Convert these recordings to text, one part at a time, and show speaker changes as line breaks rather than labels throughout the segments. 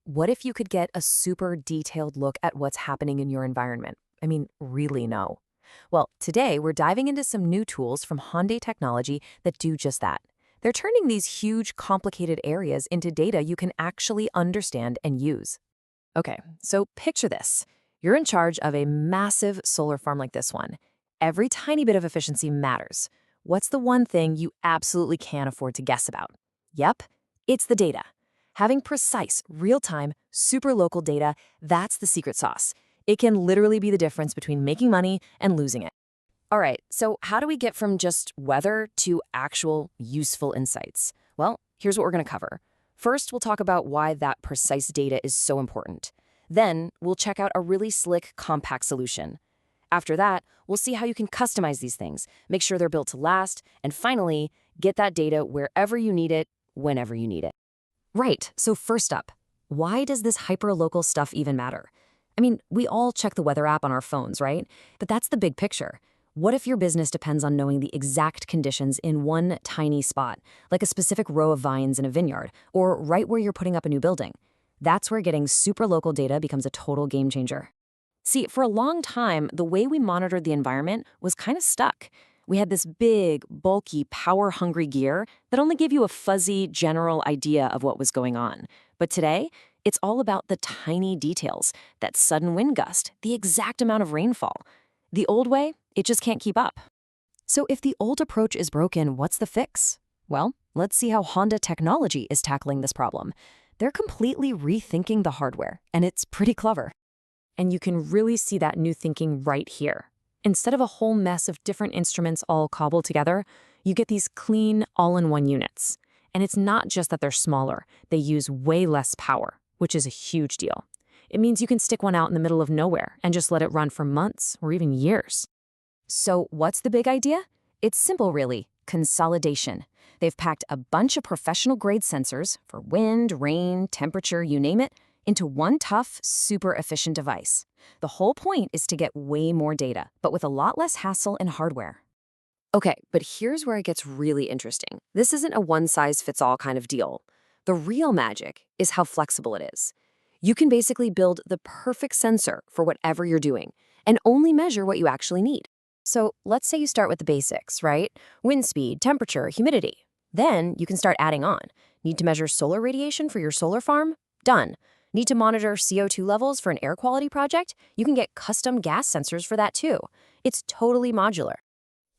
What if you could get a super detailed look at what's happening in your environment? I mean, really know. Well, today we're diving into some new tools from Honde Technology that do just that. They're turning these huge, complicated areas into data you can actually understand and use. Okay, so picture this. You're in charge of a massive solar farm like this one. Every tiny bit of efficiency matters. What's the one thing you absolutely can't afford to guess about? Yep, it's the data. Having precise, real-time, super local data, that's the secret sauce. It can literally be the difference between making money and losing it. All right, so how do we get from just weather to actual useful insights? Well, here's what we're going to cover. First, we'll talk about why that precise data is so important. Then, we'll check out a really slick, compact solution. After that, we'll see how you can customize these things, make sure they're built to last, and finally, get that data wherever you need it, whenever you need it. Right, so first up, why does this hyper-local stuff even matter? I mean, we all check the weather app on our phones, right? But that's the big picture. What if your business depends on knowing the exact conditions in one tiny spot, like a specific row of vines in a vineyard, or right where you're putting up a new building? That's where getting super local data becomes a total game changer. See, for a long time, the way we monitored the environment was kind of stuck. We had this big, bulky, power-hungry gear that only gave you a fuzzy, general idea of what was going on. But today, it's all about the tiny details, that sudden wind gust, the exact amount of rainfall. The old way, it just can't keep up. So if the old approach is broken, what's the fix? Well, let's see how Honda Technology is tackling this problem. They're completely rethinking the hardware, and it's pretty clever. And you can really see that new thinking right here. Instead of a whole mess of different instruments all cobbled together, you get these clean, all-in-one units. And it's not just that they're smaller, they use way less power, which is a huge deal. It means you can stick one out in the middle of nowhere and just let it run for months or even years. So what's the big idea? It's simple, really. Consolidation. They've packed a bunch of professional-grade sensors for wind, rain, temperature, you name it, into one tough, super efficient device. The whole point is to get way more data, but with a lot less hassle and hardware. Okay, but here's where it gets really interesting. This isn't a one-size-fits-all kind of deal. The real magic is how flexible it is. You can basically build the perfect sensor for whatever you're doing and only measure what you actually need. So let's say you start with the basics, right? Wind speed, temperature, humidity. Then you can start adding on. Need to measure solar radiation for your solar farm? Done. Need to monitor CO2 levels for an air quality project? You can get custom gas sensors for that too. It's totally modular.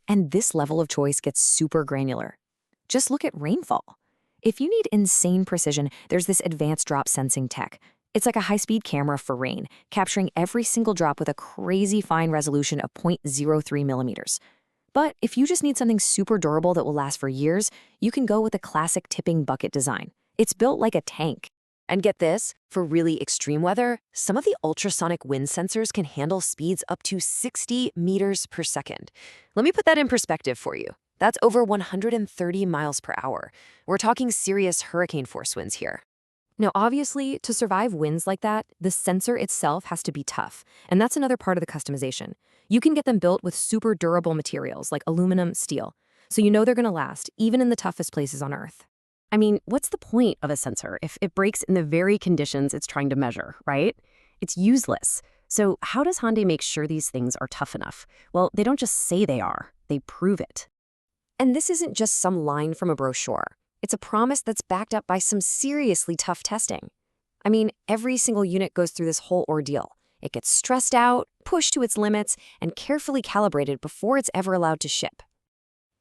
And this level of choice gets super granular. Just look at rainfall. If you need insane precision, there's this advanced drop sensing tech. It's like a high-speed camera for rain, capturing every single drop with a crazy fine resolution of 0.03 millimeters. But if you just need something super durable that will last for years, you can go with the classic tipping bucket design. It's built like a tank. And get this, for really extreme weather, some of the ultrasonic wind sensors can handle speeds up to 60 meters per second. Let me put that in perspective for you. That's over 130 miles per hour. We're talking serious hurricane force winds here. Now, obviously, to survive winds like that, the sensor itself has to be tough, and that's another part of the customization. You can get them built with super durable materials like aluminum, steel, so you know they're going to last, even in the toughest places on Earth. I mean, what's the point of a sensor if it breaks in the very conditions it's trying to measure, right? It's useless. So how does Honda make sure these things are tough enough? Well, they don't just say they are, they prove it. And this isn't just some line from a brochure. It's a promise that's backed up by some seriously tough testing. I mean, every single unit goes through this whole ordeal. It gets stressed out, pushed to its limits, and carefully calibrated before it's ever allowed to ship.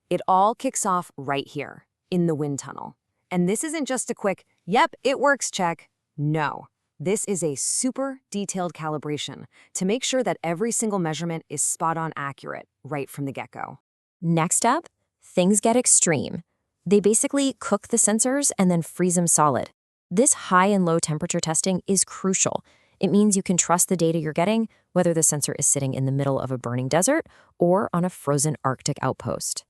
It all kicks off right here, in the wind tunnel. And this isn't just a quick, yep, it works check. No, this is a super detailed calibration to make sure that every single measurement is spot-on accurate right from the get-go. Next up, things get extreme. They basically cook the sensors and then freeze them solid. This high and low temperature testing is crucial. It means you can trust the data you're getting, whether the sensor is sitting in the middle of a burning desert or on a frozen Arctic outpost.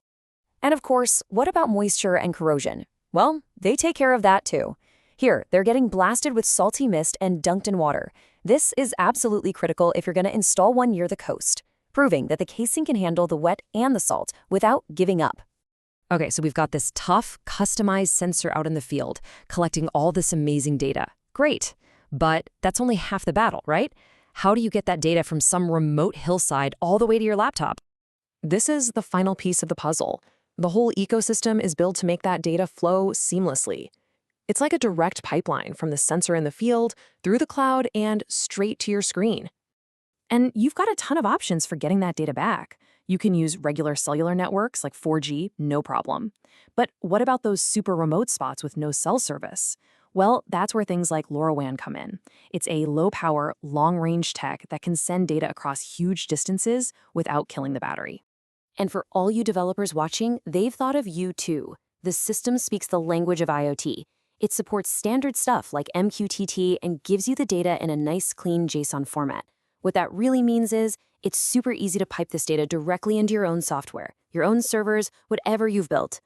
And of course, what about moisture and corrosion? Well, they take care of that too. Here, they're getting blasted with salty mist and dunked in water. This is absolutely critical if you're going to install one near the coast, proving that the casing can handle the wet and the salt without giving up. Okay, so we've got this tough, customized sensor out in the field, collecting all this amazing data.
Great. But that's only half the battle, right? How do you get that data from some remote hillside all the way to your laptop?
This is the final piece of the puzzle. The whole ecosystem is built to make that data flow seamlessly. It's like a direct pipeline from the sensor in the field, through the cloud, and straight to your screen. And you've got a ton of options for getting that data back. You can use regular cellular networks like 4G, no problem. But what about those super remote spots with no cell service? Well, that's where things like LoRaWAN come in. It's a low-power, long-range tech that can send data across huge distances without killing the battery. And for all you developers watching, they've thought of you too. The system speaks the language of IoT. It supports standard stuff like MQTT and gives you the data in a nice, clean JSON format. What that really means is it's super easy to pipe this data directly into your own software, your own servers, whatever you've built.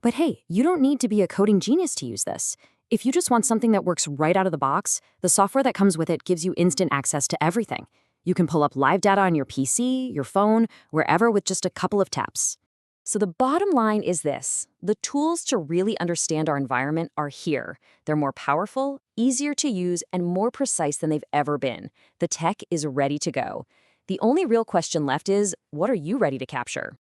But hey, you don't need to be a coding genius to use this. If you just want something that works right out of the box, the software that comes with it gives you instant access to everything. You can pull up live data on your PC, your phone, wherever with just a couple of taps. So the bottom line is this: the tools to really understand our environment are here. They're more powerful, easier to use, and more precise than they've ever been. The tech is ready to go. The only real question left is, what are you ready to capture?